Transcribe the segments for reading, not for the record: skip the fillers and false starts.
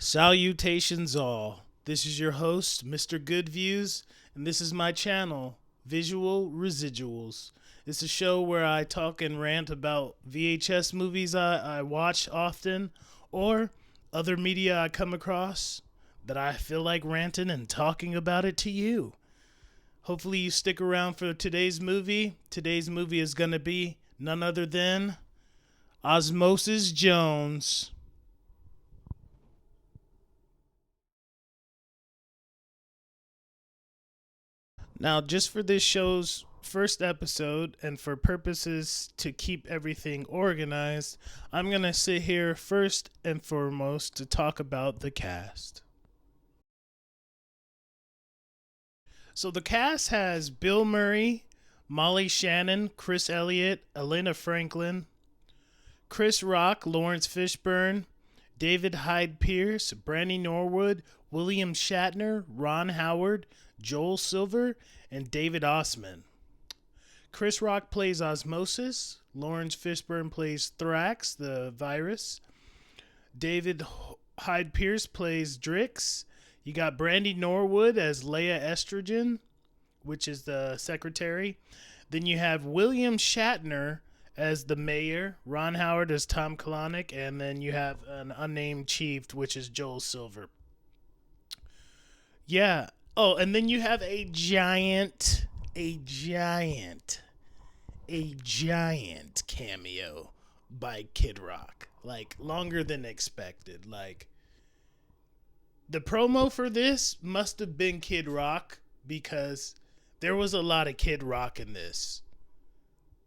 Salutations all. This is your host, Mr. Good Views, and this is my channel, Visual Residuals. It's a show where I talk and rant about VHS movies I watch often or other media I come across that I feel like ranting and talking about it to you. Hopefully you stick around for today's movie. Today's movie is going to be none other than Osmosis Jones. Now, just for this show's first episode and for purposes to keep everything organized, I'm going to sit here first and foremost to talk about the cast. So, the cast has Bill Murray, Molly Shannon, Chris Elliott, Elena Franklin, Chris Rock, Lawrence Fishburne, David Hyde Pierce, Brandy Norwood, William Shatner, Ron Howard, Joel Silver, and David Osman. Chris Rock plays Osmosis. Lawrence Fishburne plays Thrax, the virus. David Hyde Pierce plays Drix. You got Brandy Norwood as Leia Estrogen, which is the secretary. Then you have William Shatner as the mayor, Ron Howard as Tom Kalanick, and then you have an unnamed chief, which is Joel Silver. Yeah. Oh, and then you have a giant cameo by Kid Rock. Like, longer than expected. Like, the promo for this must have been Kid Rock because there was a lot of Kid Rock in this.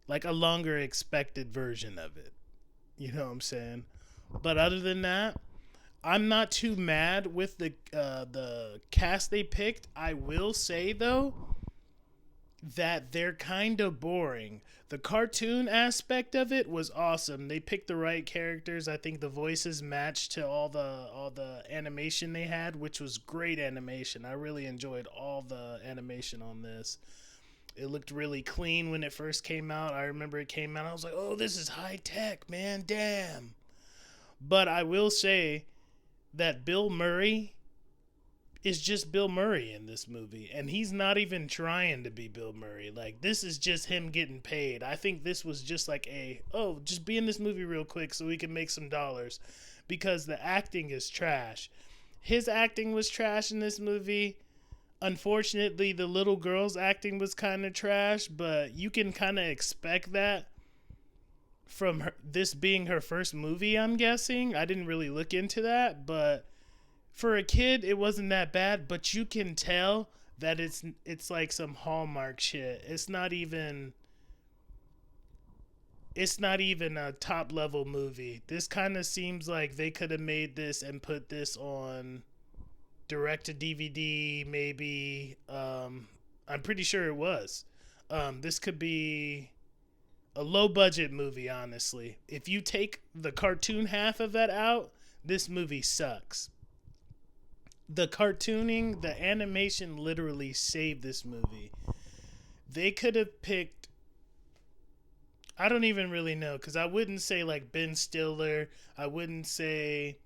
Like, a longer expected version of it. You know what I'm saying? But other than that, I'm not too mad with the cast they picked. I will say though that they're kind of boring. The cartoon aspect of it was awesome. They picked the right characters. I think the voices matched to all the animation they had, which was great animation. I really enjoyed all the animation on this. It looked really clean when it first came out. I remember it came out. I was like, "Oh, this is high tech, man. Damn." But I will say that Bill Murray is just Bill Murray in this movie, and he's not even trying to be Bill Murray. Like, this is just him getting paid. I think this was just like just be in this movie real quick so we can make some dollars, because the acting is trash. His acting was trash in this movie. Unfortunately, the little girl's acting was kind of trash, but you can kind of expect that from this being her first movie, I'm guessing. I didn't really look into that, but for a kid, it wasn't that bad. But you can tell that it's like some Hallmark shit. It's not even a top level movie. This kind of seems like they could have made this and put this on direct to DVD, maybe. I'm pretty sure it was. This could be a low budget movie, honestly. If you take the cartoon half of that out, this movie sucks. The cartooning, the animation literally saved this movie. They could have picked, I don't even really know, because I wouldn't say like Ben Stiller. I wouldn't say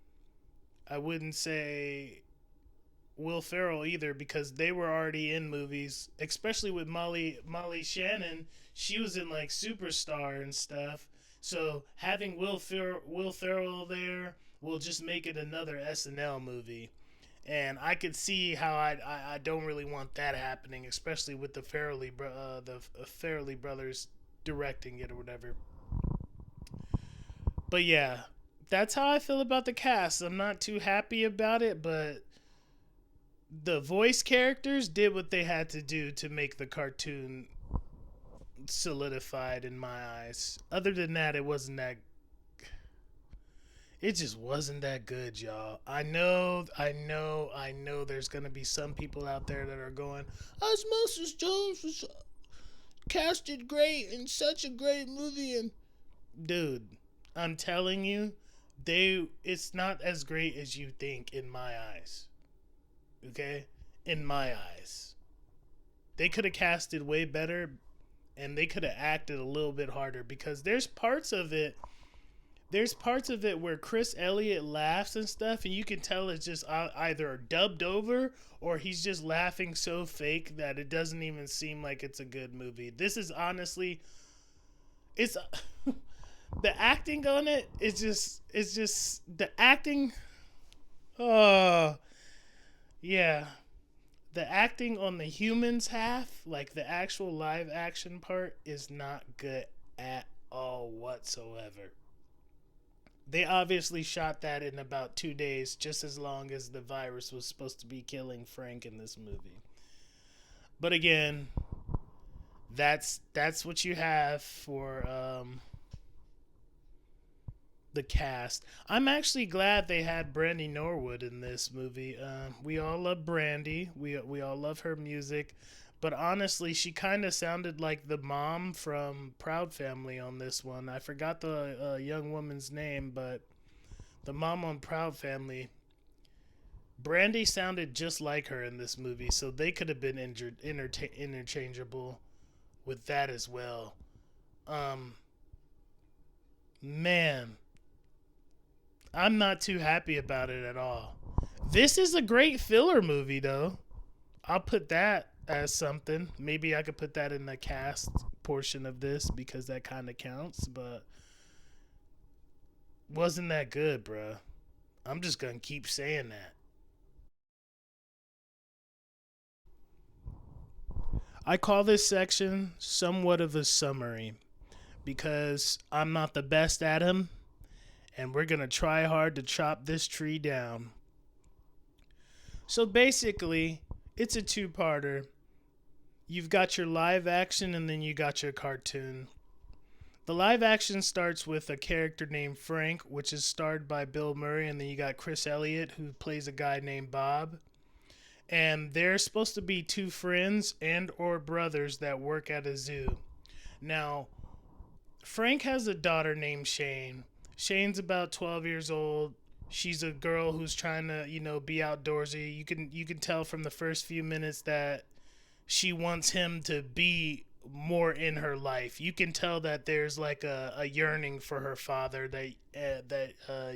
Will Ferrell either, because they were already in movies, especially with Molly Shannon. She was in like Superstar and stuff. So having Will Ferrell there will just make it another SNL movie. And I could see how I don't really want that happening, especially with the Farrelly brothers directing it or whatever. But yeah, that's how I feel about the cast. I'm not too happy about it, but the voice characters did what they had to do to make the cartoon solidified in my eyes. Other than that, it just wasn't that good, y'all. I know there's gonna be some people out there that are going, Osmosis Jones was casted great in such a great movie, and dude, I'm telling you, it's not as great as you think in my eyes. Okay? In my eyes. They could have casted way better, and they could have acted a little bit harder, because there's parts of it there's parts of it where Chris Elliott laughs and stuff, and you can tell it's just either dubbed over or he's just laughing so fake that it doesn't even seem like it's a good movie. This is honestly, it's the acting on it. It's just the acting. Oh yeah, the acting on the humans half, like the actual live action part, is not good at all whatsoever. They obviously shot that in about 2 days, just as long as the virus was supposed to be killing Frank in this movie. But again, that's what you have for the cast. I'm actually glad they had Brandy Norwood in this movie. We all love Brandy. We all love her music, but honestly, she kind of sounded like the mom from Proud Family on this one. I forgot the young woman's name, but the mom on Proud Family, Brandy sounded just like her in this movie, so they could have been interchangeable with that as well. Um, man, I'm not too happy about it at all. This is a great filler movie, though. I'll put that as something. Maybe I could put that in the cast portion of this because that kind of counts, but wasn't that good, bruh. I'm just gonna keep saying that. I call this section somewhat of a summary because I'm not the best at them, and we're gonna try hard to chop this tree down. So basically, it's a two-parter. You've got your live action and then you got your cartoon. The live action starts with a character named Frank, which is starred by Bill Murray, and then you got Chris Elliott, who plays a guy named Bob. And they're supposed to be two friends and or brothers that work at a zoo. Now, Frank has a daughter named Shane. Shane's about 12 years old. She's a girl who's trying to, be outdoorsy. You can tell from the first few minutes that she wants him to be more in her life. You can tell that there's like a yearning for her father that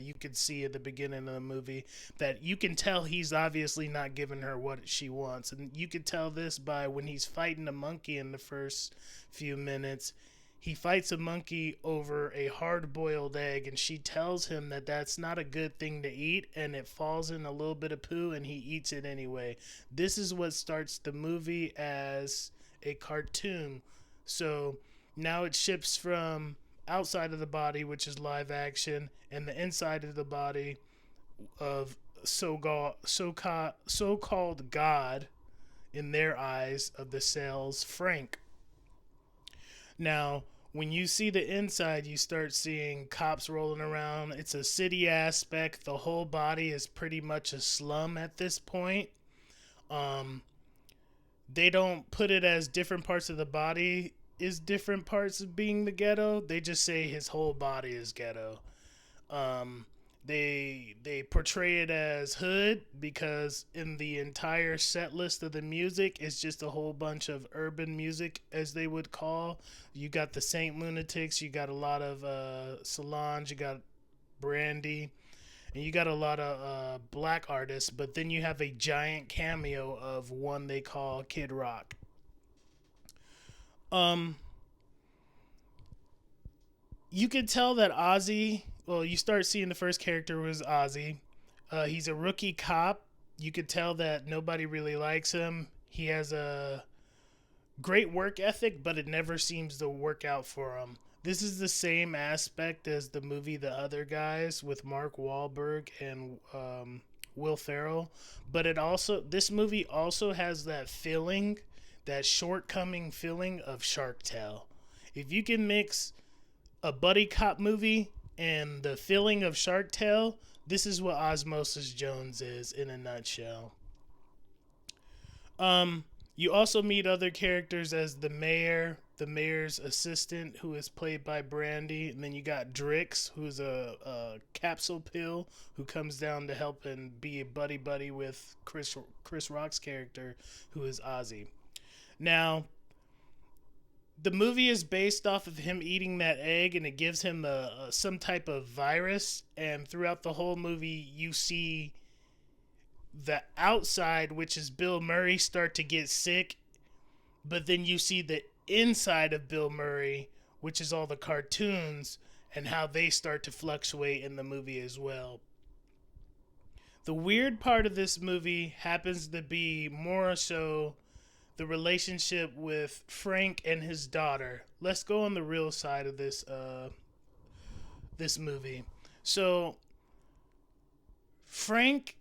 you can see at the beginning of the movie. That you can tell he's obviously not giving her what she wants, and you can tell this by when he's fighting a monkey in the first few minutes. He fights a monkey over a hard boiled egg, and she tells him that that's not a good thing to eat, and it falls in a little bit of poo, and he eats it anyway. This is what starts the movie as a cartoon. So now it shifts from outside of the body, which is live action, and the inside of the body of so-called God, in their eyes, of the cells, Frank. Now, when you see the inside, you start seeing cops rolling around. It's a city aspect. The whole body is pretty much a slum at this point. Um, they don't put it as different parts of the body is different parts of being the ghetto. They just say his whole body is ghetto. Um, they portray it as hood because in the entire set list of the music is just a whole bunch of urban music, as they would call. You got the Saint Lunatics, you got a lot of Solange, you got Brandy, and you got a lot of black artists. But then you have a giant cameo of one they call Kid Rock. Um, you could tell that Ozzy. Well, you start seeing the first character was Ozzy. He's a rookie cop. You could tell that nobody really likes him. He has a great work ethic, but it never seems to work out for him. This is the same aspect as the movie The Other Guys with Mark Wahlberg and Will Ferrell, but this movie also has that feeling, that shortcoming feeling of Shark Tale. If you can mix a buddy cop movie and the feeling of Shark Tale, this is what Osmosis Jones is in a nutshell. You also meet other characters as the mayor, the mayor's assistant, who is played by Brandy, and then you got Drix, who's a capsule pill who comes down to help and be a buddy buddy with Chris Rock's character, who is Ozzy. Now, The movie is based off of him eating that egg, and it gives him some type of virus. And throughout the whole movie, you see the outside, which is Bill Murray, start to get sick, but then you see the inside of Bill Murray, which is all the cartoons, and how they start to fluctuate in the movie as well. The weird part of this movie happens to be more so the relationship with Frank and his daughter. Let's go on the real side of this movie. So Frank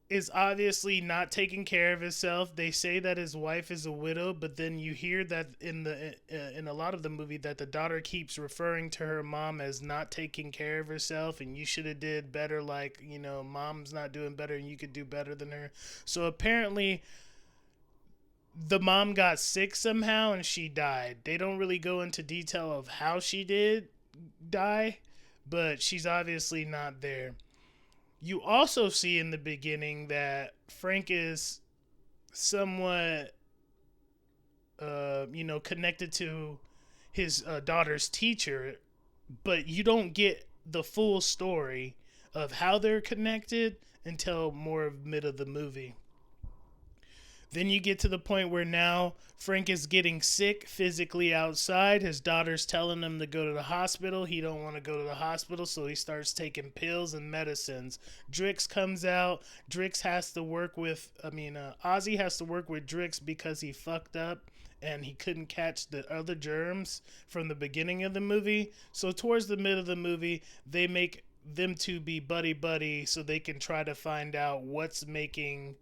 is obviously not taking care of himself. They say that his wife is a widow, but then you hear that in a lot of the movie that the daughter keeps referring to her mom as not taking care of herself, and you should have did better. Like, mom's not doing better, and you could do better than her. So apparently, the mom got sick somehow, and she died. They don't really go into detail of how she did die, but she's obviously not there. You also see in the beginning that Frank is somewhat, connected to his daughter's teacher, but you don't get the full story of how they're connected until more of mid of the movie. Then you get to the point where now Frank is getting sick physically outside. His daughter's telling him to go to the hospital. He don't want to go to the hospital, so he starts taking pills and medicines. Drix comes out. Drix has to work with, Ozzy has to work with Drix because he fucked up and he couldn't catch the other germs from the beginning of the movie. So towards the mid of the movie, they make them two be buddy-buddy so they can try to find out what's making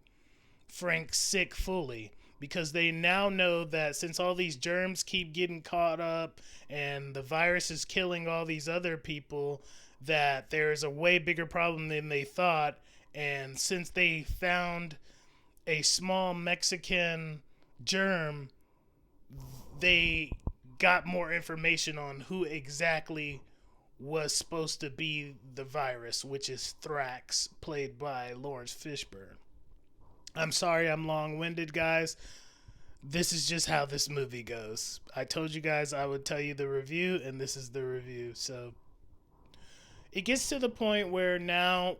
Frank sick fully, because they now know that since all these germs keep getting caught up and the virus is killing all these other people, that there's a way bigger problem than they thought. And since they found a small Mexican germ, they got more information on who exactly was supposed to be the virus, which is Thrax, played by Lawrence Fishburne. I'm sorry I'm long-winded, guys. This is just how this movie goes. I told you guys I would tell you the review, and this is the review. So it gets to the point where now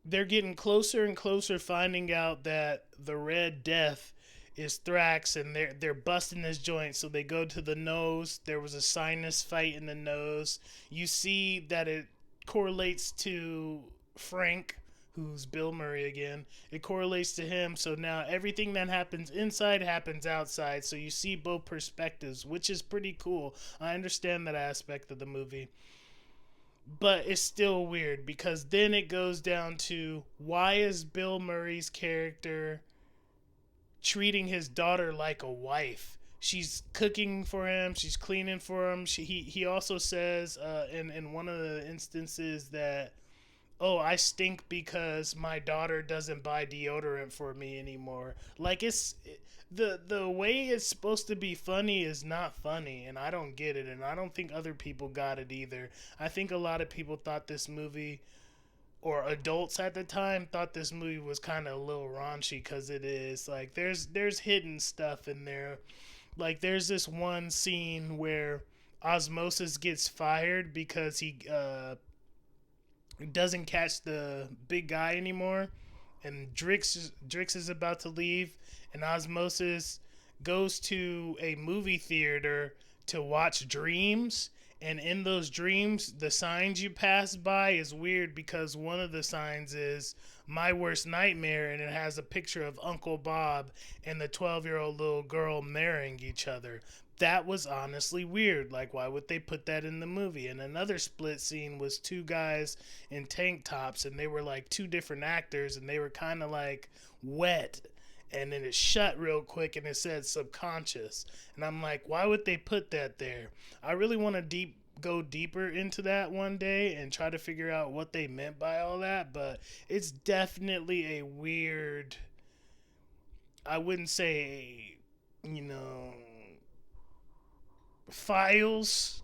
they're getting closer and closer, finding out that the Red Death is Thrax, and they're busting his joint. So they go to the nose. There was a sinus fight in the nose. You see that it correlates to Frank, who's Bill Murray again. It correlates to him. So now everything that happens inside happens outside. So you see both perspectives, which is pretty cool. I understand that aspect of the movie. But it's still weird, because then it goes down to, why is Bill Murray's character treating his daughter like a wife? She's cooking for him. She's cleaning for him. He also says in one of the instances that, oh, I stink because my daughter doesn't buy deodorant for me anymore. Like, the way it's supposed to be funny is not funny, and I don't get it, and I don't think other people got it either. I think a lot of people thought this movie, or adults at the time, thought this movie was kind of a little raunchy, because it is. Like, there's hidden stuff in there. Like, there's this one scene where Osmosis gets fired because he doesn't catch the big guy anymore, and Drix is about to leave, and Osmosis goes to a movie theater to watch Dreams. And in those dreams, the signs you pass by is weird, because one of the signs is "My Worst Nightmare," and it has a picture of Uncle Bob and the 12-year-old little girl marrying each other. That was honestly weird. Like, why would they put that in the movie? And another split scene was two guys in tank tops, and they were like two different actors, and they were kind of like wet. And then it shut real quick, and it said subconscious. And I'm like, why would they put that there? I really want to go deeper into that one day and try to figure out what they meant by all that. But it's definitely a weird, I wouldn't say, files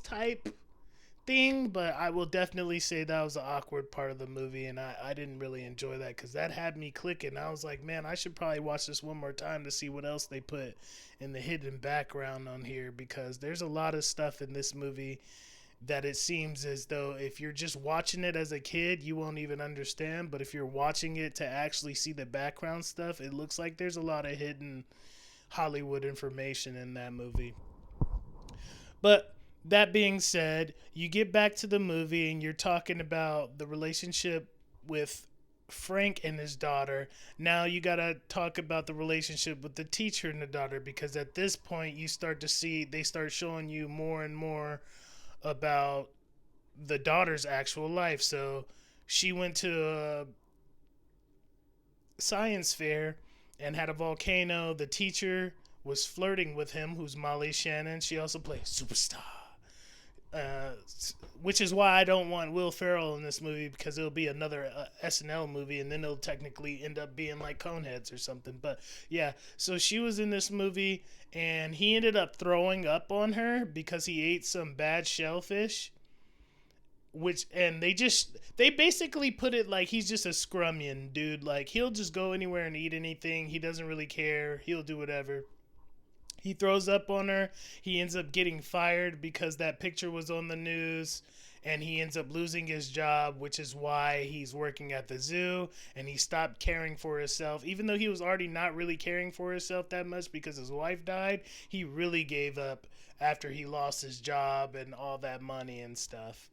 type thing, but I will definitely say that was an awkward part of the movie, and I didn't really enjoy that because that had me clicking. I was like, man, I should probably watch this one more time to see what else they put in the hidden background on here, because there's a lot of stuff in this movie that it seems as though if you're just watching it as a kid, you won't even understand. But if you're watching it to actually see the background stuff, it looks like there's a lot of hidden Hollywood information in that movie. But that being said, you get back to the movie and you're talking about the relationship with Frank and his daughter. Now you got to talk about the relationship with the teacher and the daughter, because at this point you start to see they start showing you more and more about the daughter's actual life. So she went to a science fair and had a volcano. The teacher was flirting with him, who's Molly Shannon. She also plays Superstar. Uh, which is why I don't want Will Ferrell in this movie, because it'll be another SNL movie, and then it'll technically end up being like Coneheads or something. But yeah, so she was in this movie, and he ended up throwing up on her because he ate some bad shellfish. Which, and they basically put it like he's just a scrummian dude. Like, he'll just go anywhere and eat anything. He doesn't really care. He'll do whatever. He throws up on her. He ends up getting fired because that picture was on the news, and he ends up losing his job, which is why he's working at the zoo, and he stopped caring for himself. Even though he was already not really caring for himself that much because his wife died, he really gave up after he lost his job and all that money and stuff.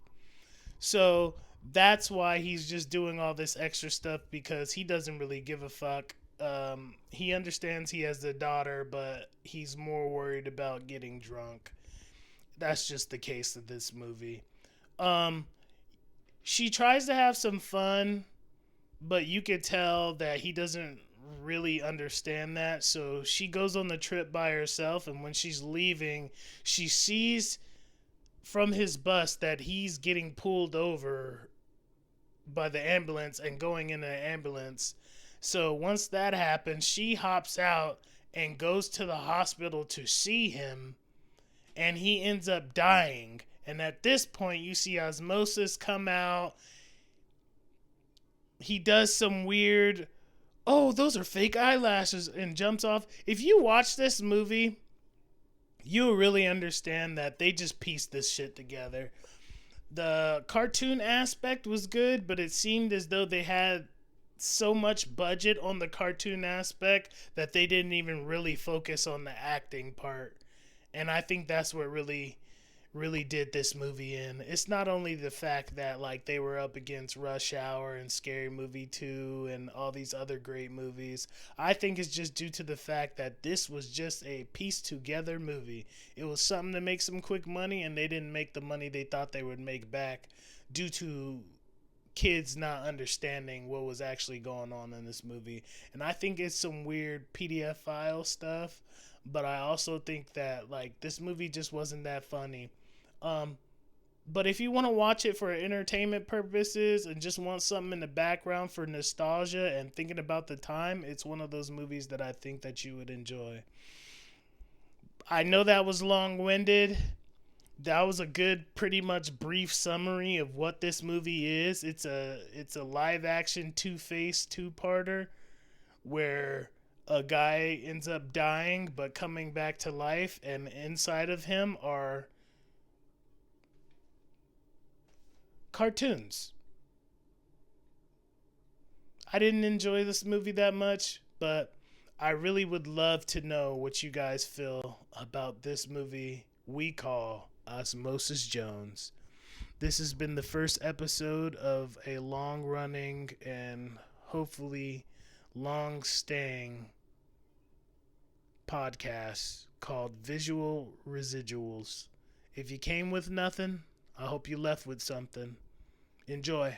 So that's why he's just doing all this extra stuff, because he doesn't really give a fuck. He understands he has a daughter, but he's more worried about getting drunk. That's just the case of this movie. Um, she tries to have some fun, but you could tell that he doesn't really understand that. So she goes on the trip by herself, and when she's leaving, she sees from his bus that he's getting pulled over by the ambulance and going in an ambulance. So once that happens, she hops out and goes to the hospital to see him, and he ends up dying. And at this point, you see Osmosis come out. He does some weird, oh, those are fake eyelashes, and jumps off. If you watch this movie, you'll really understand that they just pieced this shit together. The cartoon aspect was good, but it seemed as though they had so much budget on the cartoon aspect that they didn't even really focus on the acting part. And I think that's what really did this movie in. It's not only the fact that like they were up against Rush Hour and Scary Movie 2 and all these other great movies. I think it's just due to the fact that this was just a pieced together movie. It was something to make some quick money, and they didn't make the money they thought they would make back due to kids not understanding what was actually going on in this movie. And I think it's some weird PDF file stuff, but I also think that like this movie just wasn't that funny. Um, but if you want to watch it for entertainment purposes and just want something in the background for nostalgia and thinking about the time, it's one of those movies that I think that you would enjoy. I know that was long-winded. That was a good, pretty much brief summary of what this movie is. It's a live action Two-Face two-parter where a guy ends up dying but coming back to life, and inside of him are cartoons. I didn't enjoy this movie that much, but I really would love to know what you guys feel about this movie we call Osmosis Jones. This has been the first episode of a long running and hopefully long staying podcast called Visual Residuals. If you came with nothing, I hope you left with something. Enjoy.